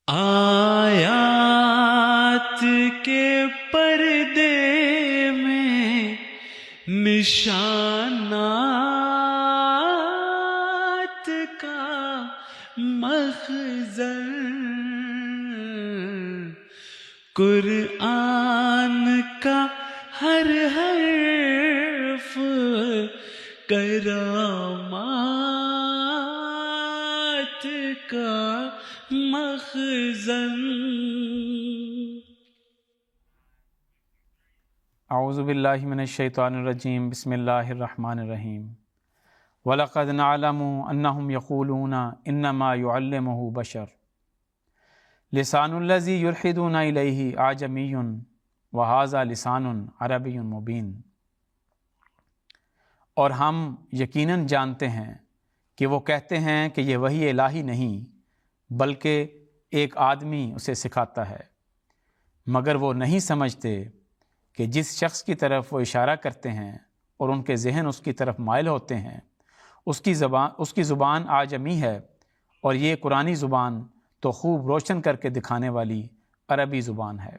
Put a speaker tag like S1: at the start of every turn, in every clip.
S1: آیات کے پردے میں نشانات کا مخزن، قرآن کا ہر حرف کرامات کا مخزن۔
S2: اعوذ باللہ من الشیطان الرجیم، بسم اللہ الرحمن الرحیم۔ وَلَقَدْ نَعْلَمُ أَنَّهُمْ يَقُولُونَ إِنَّمَا يُعَلِّمُهُ بَشَرٌ لِسَانُ الَّذِي يُلْحِدُونَ إِلَيْهِ أَعْجَمِيٌّ وَهَذَا لِسَانٌ عَرَبِيٌّ مُبِينٌ۔ اور ہم یقیناً جانتے ہیں کہ وہ کہتے ہیں کہ یہ وحی الہی نہیں بلکہ ایک آدمی اسے سکھاتا ہے، مگر وہ نہیں سمجھتے کہ جس شخص کی طرف وہ اشارہ کرتے ہیں اور ان کے ذہن اس کی طرف مائل ہوتے ہیں اس کی زبان اعجمی ہے، اور یہ قرآنی زبان تو خوب روشن کر کے دکھانے والی عربی زبان ہے۔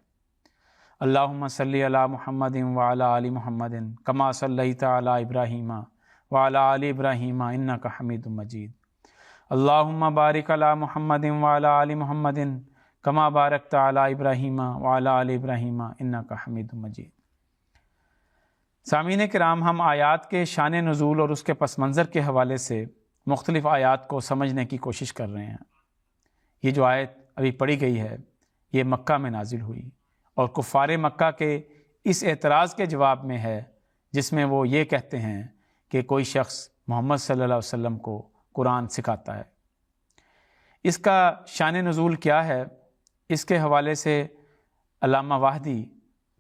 S2: اللہم صلی علی محمد وعلی آل محمد کما صلیت علی ابراہیم وعلی آل ابراہیم انک حمید مجید۔ اللہم بارک علی محمد وعلی آل محمد کما بارکت علی ابراہیم وعلی آل ابراہیم انک حمید مجید۔ سامعین کرام، ہم آیات کے شان نزول اور اس کے پس منظر کے حوالے سے مختلف آیات کو سمجھنے کی کوشش کر رہے ہیں۔ یہ جو آیت ابھی پڑھی گئی ہے یہ مکہ میں نازل ہوئی اور کفار مکہ کے اس اعتراض کے جواب میں ہے جس میں وہ یہ کہتے ہیں کہ کوئی شخص محمد صلی اللہ علیہ وسلم کو قرآن سکھاتا ہے۔ اس کا شان نزول کیا ہے، اس کے حوالے سے علامہ واحدی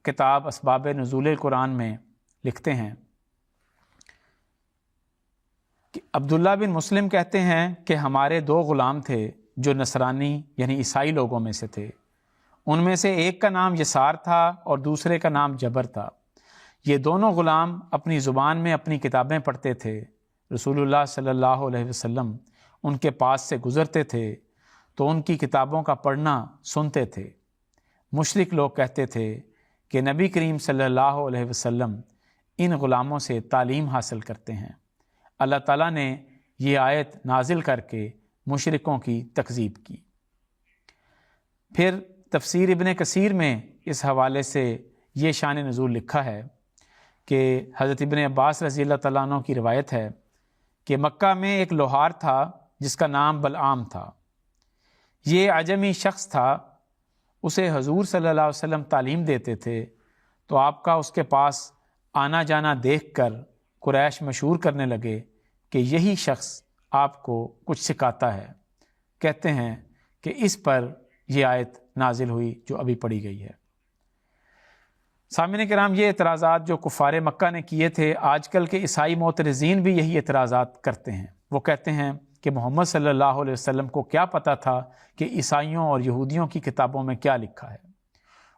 S2: کتاب اسباب نزول قرآن میں لکھتے ہیں کہ عبداللہ بن مسلم کہتے ہیں کہ ہمارے دو غلام تھے جو نصرانی یعنی عیسائی لوگوں میں سے تھے۔ ان میں سے ایک کا نام یسار تھا اور دوسرے کا نام جبر تھا۔ یہ دونوں غلام اپنی زبان میں اپنی کتابیں پڑھتے تھے۔ رسول اللہ صلی اللہ علیہ وسلم ان کے پاس سے گزرتے تھے تو ان کی کتابوں کا پڑھنا سنتے تھے۔ مشرک لوگ کہتے تھے کہ نبی کریم صلی اللہ علیہ وسلم ان غلاموں سے تعلیم حاصل کرتے ہیں۔ اللہ تعالیٰ نے یہ آیت نازل کر کے مشرکوں کی تکذیب کی۔ پھر تفسیر ابن کثیر میں اس حوالے سے یہ شان نزول لکھا ہے کہ حضرت ابن عباس رضی اللہ تعالیٰ عنہ کی روایت ہے کہ مکہ میں ایک لوہار تھا جس کا نام بلعام تھا۔ یہ عجمی شخص تھا، اسے حضور صلی اللہ علیہ وسلم تعلیم دیتے تھے تو آپ کا اس کے پاس آنا جانا دیکھ کر قریش مشہور کرنے لگے کہ یہی شخص آپ کو کچھ سکھاتا ہے۔ کہتے ہیں کہ اس پر یہ آیت نازل ہوئی جو ابھی پڑھی گئی ہے۔ سامعین کرام، یہ اعتراضات جو کفار مکہ نے کیے تھے، آج کل کے عیسائی معترضین بھی یہی اعتراضات کرتے ہیں۔ وہ کہتے ہیں کہ محمد صلی اللہ علیہ وسلم کو کیا پتہ تھا کہ عیسائیوں اور یہودیوں کی کتابوں میں کیا لکھا ہے۔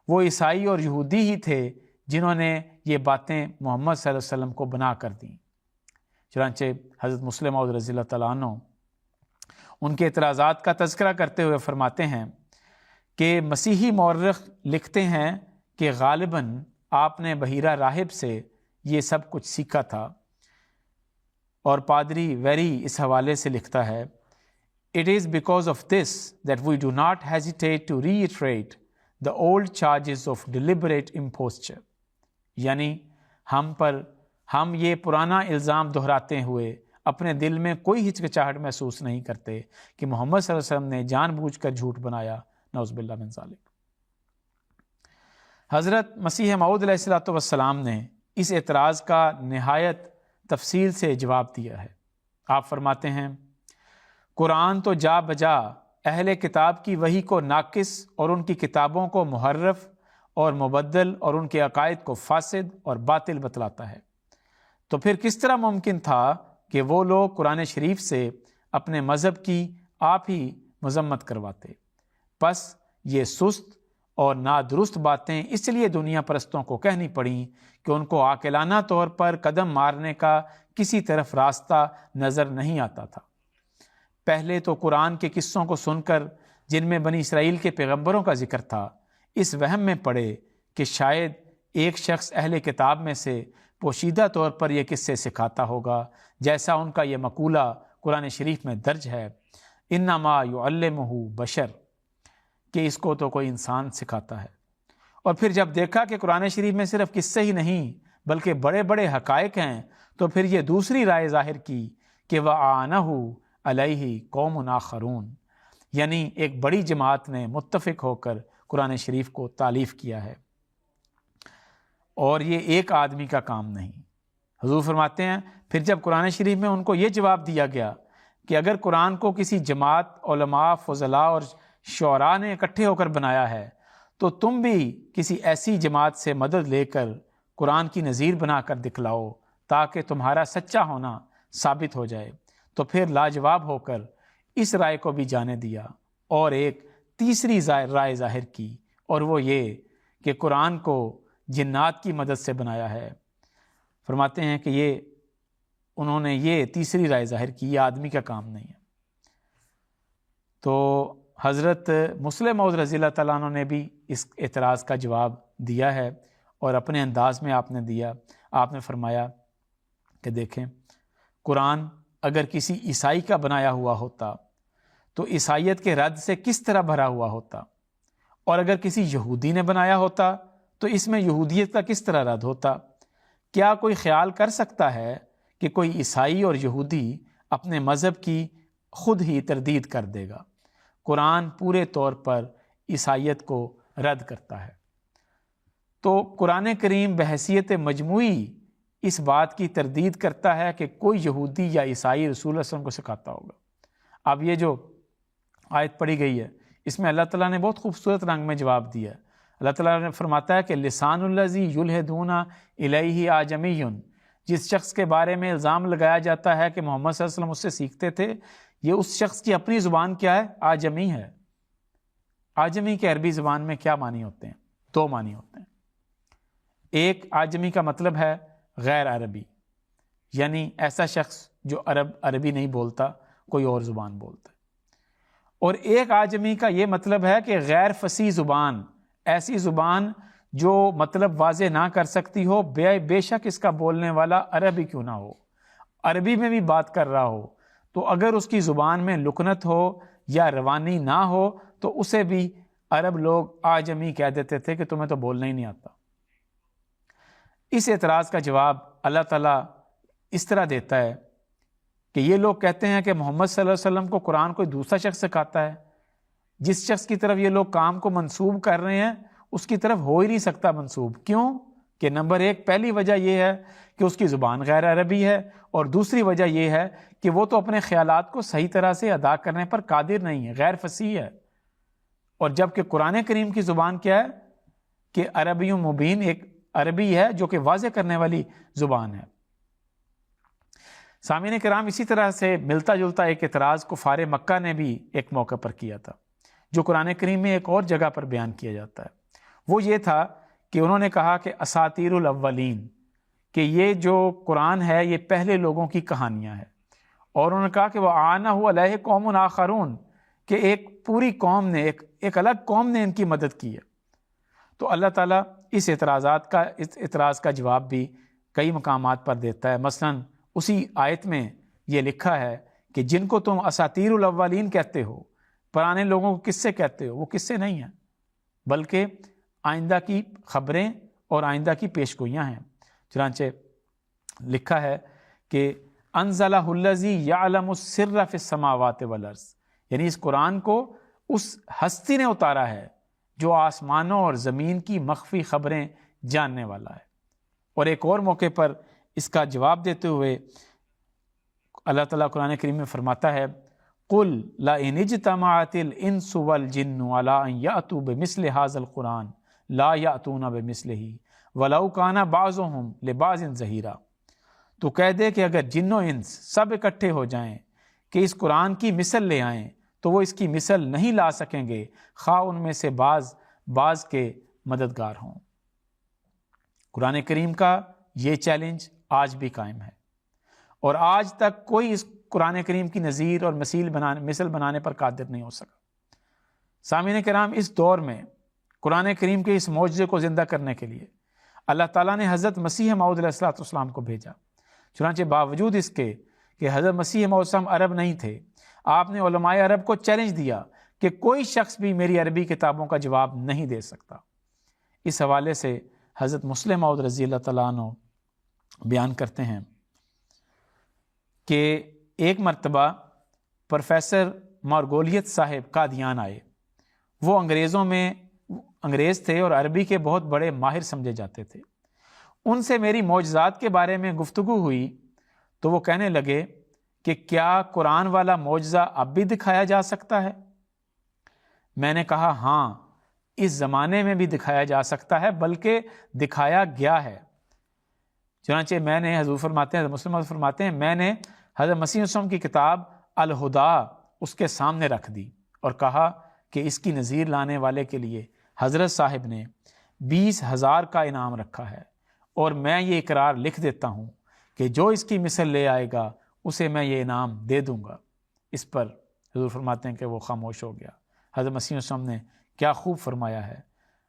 S2: وہ عیسائی اور یہودی ہی تھے جنہوں نے یہ باتیں محمد صلی اللہ علیہ وسلم کو بنا کر دیں۔ چنانچہ حضرت مسلم موعود رضی اللہ تعالیٰ عنہ ان کے اعتراضات کا تذکرہ کرتے ہوئے فرماتے ہیں کہ مسیحی مورخ لکھتے ہیں کہ غالباً آپ نے بحیرہ راہب سے یہ سب کچھ سیکھا تھا، اور پادری ویری اس حوالے سے لکھتا ہے "It is because of this that we do not hesitate to reiterate the old charges of deliberate imposture"، یعنی ہم یہ پرانا الزام دہراتے ہوئے اپنے دل میں کوئی ہچکچاہٹ محسوس نہیں کرتے کہ محمد صلی اللہ علیہ وسلم نے جان بوجھ کر جھوٹ بنایا، نعوذ باللہ من ذالک۔ حضرت مسیح موعود علیہ السلام نے اس اعتراض کا نہایت تفصیل سے جواب دیا ہے۔ آپ فرماتے ہیں قرآن تو جا بجا اہل کتاب کی وحی کو ناقص اور ان کی کتابوں کو محرف اور مبدل اور ان کے عقائد کو فاسد اور باطل بتلاتا ہے، تو پھر کس طرح ممکن تھا کہ وہ لوگ قرآن شریف سے اپنے مذہب کی آپ ہی مذمت کرواتے؟ پس یہ سست اور نادرست باتیں اس لیے دنیا پرستوں کو کہنی پڑیں کہ ان کو عاقلانہ طور پر قدم مارنے کا کسی طرف راستہ نظر نہیں آتا تھا۔ پہلے تو قرآن کے قصوں کو سن کر جن میں بنی اسرائیل کے پیغمبروں کا ذکر تھا، اس وہم میں پڑے کہ شاید ایک شخص اہل کتاب میں سے پوشیدہ طور پر یہ قصے سکھاتا ہوگا، جیسا ان کا یہ مقولہ قرآن شریف میں درج ہے، انما یعلمہ بشر، کہ اس کو تو کوئی انسان سکھاتا ہے۔ اور پھر جب دیکھا کہ قرآن شریف میں صرف قصے ہی نہیں بلکہ بڑے بڑے حقائق ہیں، تو پھر یہ دوسری رائے ظاہر کی کہ وَأَعَانَهُ عَلَيْهِ قَوْمٌ آخَرُونَ، یعنی ایک بڑی جماعت نے متفق ہو کر قرآن شریف کو تالیف کیا ہے، اور یہ ایک آدمی کا کام نہیں۔ حضور فرماتے ہیں پھر جب قرآن شریف میں ان کو یہ جواب دیا گیا کہ اگر قرآن کو کسی جماعت، علماء، فضلاء اور شعراء نے اکٹھے ہو کر بنایا ہے، تو تم بھی کسی ایسی جماعت سے مدد لے کر قرآن کی نظیر بنا کر دکھلاؤ تاکہ تمہارا سچا ہونا ثابت ہو جائے۔ تو پھر لاجواب ہو کر اس رائے کو بھی جانے دیا اور ایک تیسری رائے ظاہر کی، اور وہ یہ کہ قرآن کو جنات کی مدد سے بنایا ہے۔ فرماتے ہیں کہ انہوں نے یہ تیسری رائے ظاہر کی، یہ آدمی کا کام نہیں ہے۔ تو حضرت مسلم موعود رضی اللہ تعالیٰ عنہ نے بھی اس اعتراض کا جواب دیا ہے، اور اپنے انداز میں آپ نے دیا۔ آپ نے فرمایا کہ دیکھیں، قرآن اگر کسی عیسائی کا بنایا ہوا ہوتا تو عیسائیت کے رد سے کس طرح بھرا ہوا ہوتا، اور اگر کسی یہودی نے بنایا ہوتا تو اس میں یہودیت کا کس طرح رد ہوتا۔ کیا کوئی خیال کر سکتا ہے کہ کوئی عیسائی اور یہودی اپنے مذہب کی خود ہی تردید کر دے گا؟ قرآن پورے طور پر عیسائیت کو رد کرتا ہے۔ تو قرآن کریم بحیثیت مجموعی اس بات کی تردید کرتا ہے کہ کوئی یہودی یا عیسائی رسول اللہ صلی اللہ علیہ وسلم کو سکھاتا ہوگا۔ اب یہ جو آیت پڑھی گئی ہے، اس میں اللہ تعالیٰ نے بہت خوبصورت رنگ میں جواب دیا ہے۔ اللہ تعالیٰ نے فرماتا ہے کہ لسان الذی یلحدون الیہ اعجمی، جس شخص کے بارے میں الزام لگایا جاتا ہے کہ محمد صلی اللہ علیہ وسلم اس سے سیکھتے تھے، یہ اس شخص کی اپنی زبان کیا ہے؟ اعجمی ہے۔ اعجمی کے عربی زبان میں کیا معنی ہوتے ہیں؟ دو معنی ہوتے ہیں۔ ایک، اعجمی کا مطلب ہے غیر عربی، یعنی ایسا شخص جو عربی نہیں بولتا، کوئی اور زبان بولتا ہے۔ اور ایک اعجمی کا یہ مطلب ہے کہ غیر فصیح زبان، ایسی زبان جو مطلب واضح نہ کر سکتی ہو، بے شک اس کا بولنے والا عربی کیوں نہ ہو، عربی میں بھی بات کر رہا ہو، تو اگر اس کی زبان میں لکنت ہو یا روانی نہ ہو تو اسے بھی عرب لوگ اعجمی کہہ دیتے تھے کہ تمہیں تو بولنا ہی نہیں آتا۔ اس اعتراض کا جواب اللہ تعالیٰ اس طرح دیتا ہے کہ یہ لوگ کہتے ہیں کہ محمد صلی اللہ علیہ وسلم کو قرآن کوئی دوسرا شخص سکھاتا ہے۔ جس شخص کی طرف یہ لوگ کام کو منسوب کر رہے ہیں اس کی طرف ہو ہی نہیں سکتا منسوب۔ کیوں؟ کہ نمبر ایک، پہلی وجہ یہ ہے کہ اس کی زبان غیر عربی ہے، اور دوسری وجہ یہ ہے کہ وہ تو اپنے خیالات کو صحیح طرح سے ادا کرنے پر قادر نہیں ہے، غیر فصیح ہے۔ اور جب کہ قرآن کریم کی زبان کیا ہے کہ عربی مبین، ایک عربی ہے جو کہ واضح کرنے والی زبان ہے۔ سامعین کرام، اسی طرح سے ملتا جلتا ایک اعتراض کفار مکہ نے بھی ایک موقع پر کیا تھا، جو قرآن کریم میں ایک اور جگہ پر بیان کیا جاتا ہے۔ وہ یہ تھا کہ انہوں نے کہا کہ اساطیر الاولین، کہ یہ جو قرآن ہے یہ پہلے لوگوں کی کہانیاں ہیں، اور انہوں نے کہا کہ وَأَعَانَهُ عَلَيْهِ قَوْمٌ آخَرُونَ، کہ ایک پوری قوم نے، ایک الگ قوم نے ان کی مدد کی ہے۔ تو اللہ تعالیٰ اس اعتراض کا جواب بھی کئی مقامات پر دیتا ہے۔ مثلا اسی آیت میں یہ لکھا ہے کہ جن کو تم اساطیر الاولین کہتے ہو، پرانے لوگوں کو قصے کہتے ہو، وہ قصے نہیں ہیں بلکہ آئندہ کی خبریں اور آئندہ کی پیشگوئیاں ہیں۔ چنانچہ لکھا ہے کہ انزلہ الذی یعلم السر فی السماوات والارض، یعنی اس قرآن کو اس ہستی نے اتارا ہے جو آسمانوں اور زمین کی مخفی خبریں جاننے والا ہے۔ اور ایک اور موقع پر اس کا جواب دیتے ہوئے اللہ تعالیٰ قرآن کریم میں فرماتا ہے قُلْ لَئِنِ اجْتَمَعَتِ الْإِنسُ وَالْجِنُّ عَلَىٰ أَن يَأْتُوا بِمِثْلِ هَٰذَا الْقُرْآنِ لَا يَأْتُونَ بِمِثْلِهِ وَلَوْ كَانَ بَعْضُهُمْ لِبَعْضٍ ظَهِيرًا، تو کہہ دے کہ اگر جن و انس سب اکٹھے ہو جائیں کہ اس قرآن کی مثل لے آئیں تو وہ اس کی مثل نہیں لا سکیں گے، خواہ ان میں سے بعض کے مددگار ہوں۔ قرآن کریم کا یہ چیلنج آج بھی قائم ہے، اور آج تک کوئی اس قرآن کریم کی نظیر اور مثل بنانے پر قادر نہیں ہو سکا۔ سامعین کرام، اس دور میں قرآن کریم کے اس معجزے کو زندہ کرنے کے لیے اللہ تعالیٰ نے حضرت مسیح موعود علیہ السلام کو بھیجا۔ چنانچہ باوجود اس کے کہ حضرت مسیح موعود السلام عرب نہیں تھے، آپ نے علماء عرب کو چیلنج دیا کہ کوئی شخص بھی میری عربی کتابوں کا جواب نہیں دے سکتا۔ اس حوالے سے حضرت مسلم موعود رضی اللہ تعالیٰ عنہ بیان کرتے ہیں کہ ایک مرتبہ پروفیسر مارگولیت صاحب قادیان آئے۔ وہ انگریز تھے اور عربی کے بہت بڑے ماہر سمجھے جاتے تھے۔ ان سے میری معجزات کے بارے میں گفتگو ہوئی تو وہ کہنے لگے کہ کیا قرآن والا معجزہ اب بھی دکھایا جا سکتا ہے؟ میں نے کہا ہاں، اس زمانے میں بھی دکھایا جا سکتا ہے، بلکہ دکھایا گیا ہے۔ چنانچہ میں نے حضور فرماتے ہیں، حضرت مسلم فرماتے ہیں، میں نے حضرت مسیح وسلم کی کتاب الہدا اس کے سامنے رکھ دی اور کہا کہ اس کی نظیر لانے والے کے لیے حضرت صاحب نے 20,000 کا انعام رکھا ہے، اور میں یہ اقرار لکھ دیتا ہوں کہ جو اس کی مثل لے آئے گا اسے میں یہ انعام دے دوں گا۔ اس پر حضور فرماتے ہیں کہ وہ خاموش ہو گیا۔ حضرت مسیح وسلم نے کیا خوب فرمایا ہے،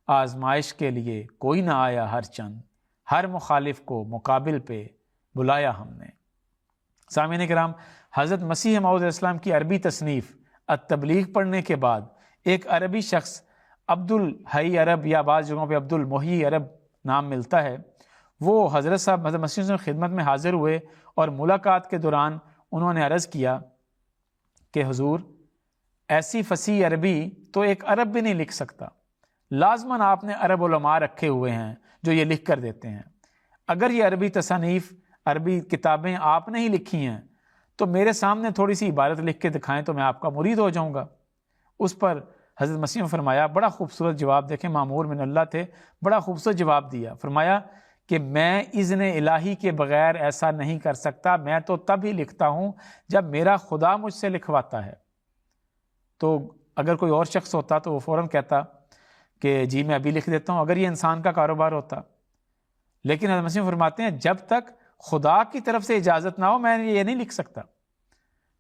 S2: آزمائش کے لیے کوئی نہ آیا ہر چند، ہر مخالف کو مقابل پہ بلایا ہم نے۔ سامعین کرام، حضرت مسیح موعود علیہ السلام کی عربی تصنیف التبلیغ پڑھنے کے بعد ایک عربی شخص عبد الحی عرب یا بعض جگہوں پہ عبد المحی عرب نام ملتا ہے، وہ حضرت صاحب حضرت مسیح وسلم کی خدمت میں حاضر ہوئے اور ملاقات کے دوران انہوں نے عرض کیا کہ حضور، ایسی فصیح عربی تو ایک عرب بھی نہیں لکھ سکتا، لازماً آپ نے عرب علماء رکھے ہوئے ہیں جو یہ لکھ کر دیتے ہیں۔ اگر یہ عربی تصانیف، عربی کتابیں آپ نے ہی لکھی ہیں تو میرے سامنے تھوڑی سی عبارت لکھ کے دکھائیں تو میں آپ کا مرید ہو جاؤں گا۔ اس پر حضرت مسیح نے فرمایا، بڑا خوبصورت جواب، دیکھیں معمور من اللہ تھے، بڑا خوبصورت جواب دیا۔ فرمایا کہ میں اذن الہی کے بغیر ایسا نہیں کر سکتا، میں تو تب ہی لکھتا ہوں جب میرا خدا مجھ سے لکھواتا ہے۔ تو اگر کوئی اور شخص ہوتا تو وہ فوراً کہتا کہ جی میں ابھی لکھ دیتا ہوں، اگر یہ انسان کا کاروبار ہوتا۔ لیکن حضرت مسیح فرماتے ہیں جب تک خدا کی طرف سے اجازت نہ ہو میں یہ نہیں لکھ سکتا۔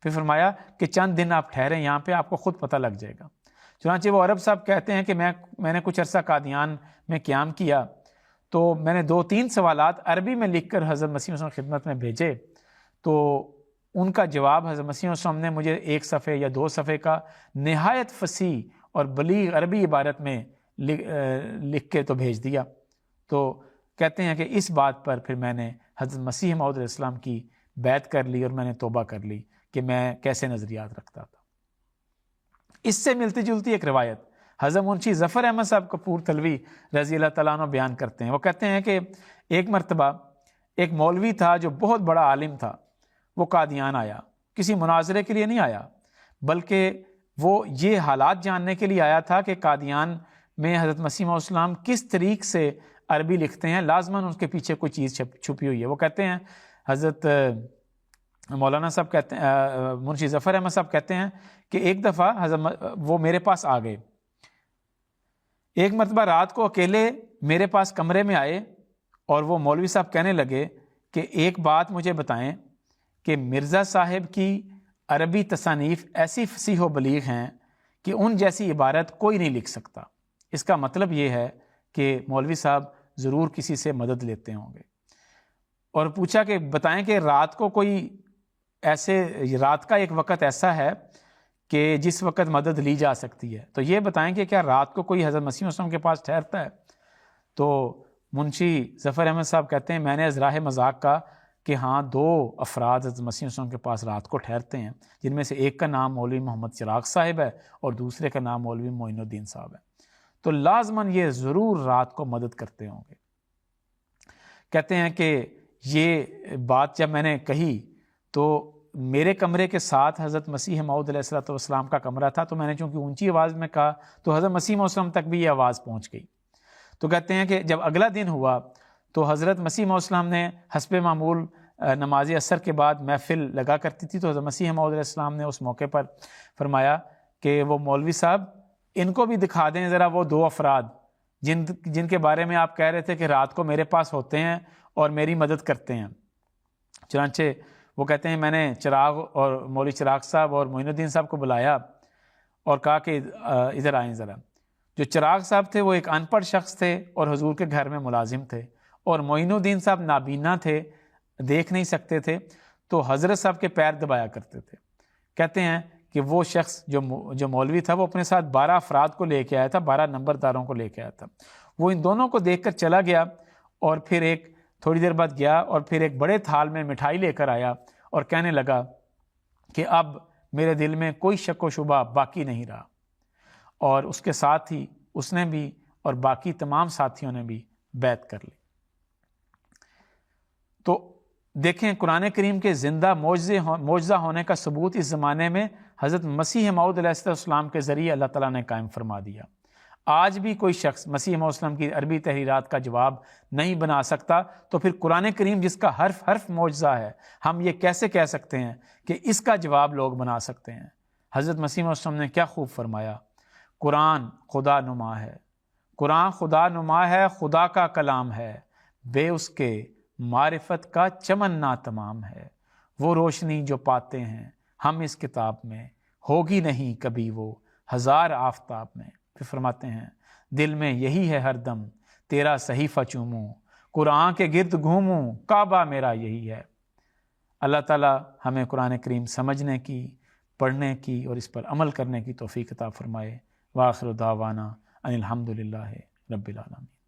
S2: پھر فرمایا کہ چند دن آپ ٹھہریں یہاں پہ، آپ کو خود پتہ لگ جائے گا۔ چنانچہ وہ عرب صاحب کہتے ہیں کہ میں نے کچھ عرصہ قادیان میں قیام کیا تو میں نے 2-3 سوالات عربی میں لکھ کر حضرت مسیح وسلم کی خدمت میں بھیجے، تو ان کا جواب حضرت مسیح وسلم نے مجھے 1 صفحے یا 2 صفحے کا نہایت فصیح اور بلیغ عربی عبارت میں لکھ کے تو بھیج دیا۔ تو کہتے ہیں کہ اس بات پر پھر میں نے حضرت مسیح موعود علیہ السلام کی بیعت کر لی اور میں نے توبہ کر لی کہ میں کیسے نظریات رکھتا تھا۔ اس سے ملتی جلتی ایک روایت حضرت منشی ظفر احمد صاحب کپور تلوی رضی اللہ تعالیٰ عنہ بیان کرتے ہیں۔ وہ کہتے ہیں کہ ایک مرتبہ ایک مولوی تھا جو بہت بڑا عالم تھا، وہ قادیان آیا، کسی مناظرے کے لیے نہیں آیا بلکہ وہ یہ حالات جاننے کے لیے آیا تھا کہ قادیان میں حضرت مسیح علیہ السلام کس طریق سے عربی لکھتے ہیں، لازماً اس کے پیچھے کوئی چیز چھپی ہوئی ہے۔ وہ کہتے ہیں حضرت مولانا صاحب کہتے ہیں، منشی ظفر احمد صاحب کہتے ہیں کہ ایک دفعہ حضرت وہ میرے پاس آ گئے، ایک مرتبہ رات کو اکیلے میرے پاس کمرے میں آئے اور وہ مولوی صاحب کہنے لگے کہ ایک بات مجھے بتائیں کہ مرزا صاحب کی عربی تصانیف ایسی فصیح و بلیغ ہیں کہ ان جیسی عبارت کوئی نہیں لکھ سکتا۔ اس کا مطلب یہ ہے کہ مولوی صاحب ضرور کسی سے مدد لیتے ہوں گے، اور پوچھا کہ بتائیں کہ رات کو کوئی رات کا ایک وقت ایسا ہے کہ جس وقت مدد لی جا سکتی ہے، تو یہ بتائیں کہ کیا رات کو کوئی حضرت مسیح وسلم کے پاس ٹھہرتا ہے؟ تو منشی ظفر احمد صاحب کہتے ہیں میں نے ازراہ مذاق کہا کہ ہاں 2 افراد حضرت مسیح وسلم کے پاس رات کو ٹھہرتے ہیں، جن میں سے ایک کا نام مولوی محمد چراغ صاحب ہے اور دوسرے کا نام مولوی معین الدین صاحب ہے، تو لازماً یہ ضرور رات کو مدد کرتے ہوں گے۔ کہتے ہیں کہ یہ بات جب میں نے کہی تو میرے کمرے کے ساتھ حضرت مسیح موعود علیہ السلام کا کمرہ تھا، تو میں نے چونکہ اونچی آواز میں کہا تو حضرت مسیح موعود علیہ السلام تک بھی یہ آواز پہنچ گئی۔ تو کہتے ہیں کہ جب اگلا دن ہوا تو حضرت مسیح موعود علیہ السلام نے حسب معمول نماز عصر کے بعد محفل لگا کرتی تھی، تو حضرت مسیح موعود علیہ السلام نے اس موقع پر فرمایا کہ وہ مولوی صاحب ان کو بھی دکھا دیں ذرا وہ 2 افراد جن کے بارے میں آپ کہہ رہے تھے کہ رات کو میرے پاس ہوتے ہیں اور میری مدد کرتے ہیں۔ چنانچہ وہ کہتے ہیں میں نے چراغ اور مولوی چراغ صاحب اور معین الدین صاحب کو بلایا اور کہا کہ ادھر آئیں ذرا. جو چراغ صاحب تھے وہ ایک ان پڑھ شخص تھے اور حضور کے گھر میں ملازم تھے، اور معین الدین صاحب نابینا تھے، دیکھ نہیں سکتے تھے، تو حضرت صاحب کے پیر دبایا کرتے تھے. کہتے ہیں کہ وہ شخص جو مولوی تھا وہ اپنے ساتھ 12 افراد کو لے کے آیا تھا، 12 نمبرداروں کو لے کے آیا تھا. وہ ان دونوں کو دیکھ کر چلا گیا، اور پھر ایک تھوڑی دیر بعد گیا اور پھر ایک بڑے تھال میں مٹھائی لے کر آیا اور کہنے لگا کہ اب میرے دل میں کوئی شک و شبہ باقی نہیں رہا. اور اس کے ساتھ ہی اس نے بھی اور باقی تمام ساتھیوں نے بھی بیعت کر لی. تو دیکھیں قرآن کریم کے زندہ معجزہ ہونے کا ثبوت اس زمانے میں حضرت مسیح موعود علیہ السلام کے ذریعے اللہ تعالیٰ نے قائم فرما دیا. آج بھی کوئی شخص مسیح موعود علیہ السلام کی عربی تحریرات کا جواب نہیں بنا سکتا، تو پھر قرآن کریم جس کا حرف حرف معجزہ ہے، ہم یہ کیسے کہہ سکتے ہیں کہ اس کا جواب لوگ بنا سکتے ہیں؟ حضرت مسیح موعود علیہ السلام نے کیا خوب فرمایا، قرآن خدا نما ہے، قرآن خدا نما ہے، خدا کا کلام ہے، بے اس کے معرفت کا چمن نا تمام ہے. وہ روشنی جو پاتے ہیں ہم اس کتاب میں، ہوگی نہیں کبھی وہ 1000 آفتاب میں. پھر فرماتے ہیں دل میں یہی ہے ہر دم تیرا صحیفہ چوموں، قرآن کے گرد گھوموں، کعبہ میرا یہی ہے. اللہ تعالیٰ ہمیں قرآن کریم سمجھنے کی، پڑھنے کی اور اس پر عمل کرنے کی توفیق عطا فرمائے. وآخر دعوانا ان الحمد للہ رب العالمین.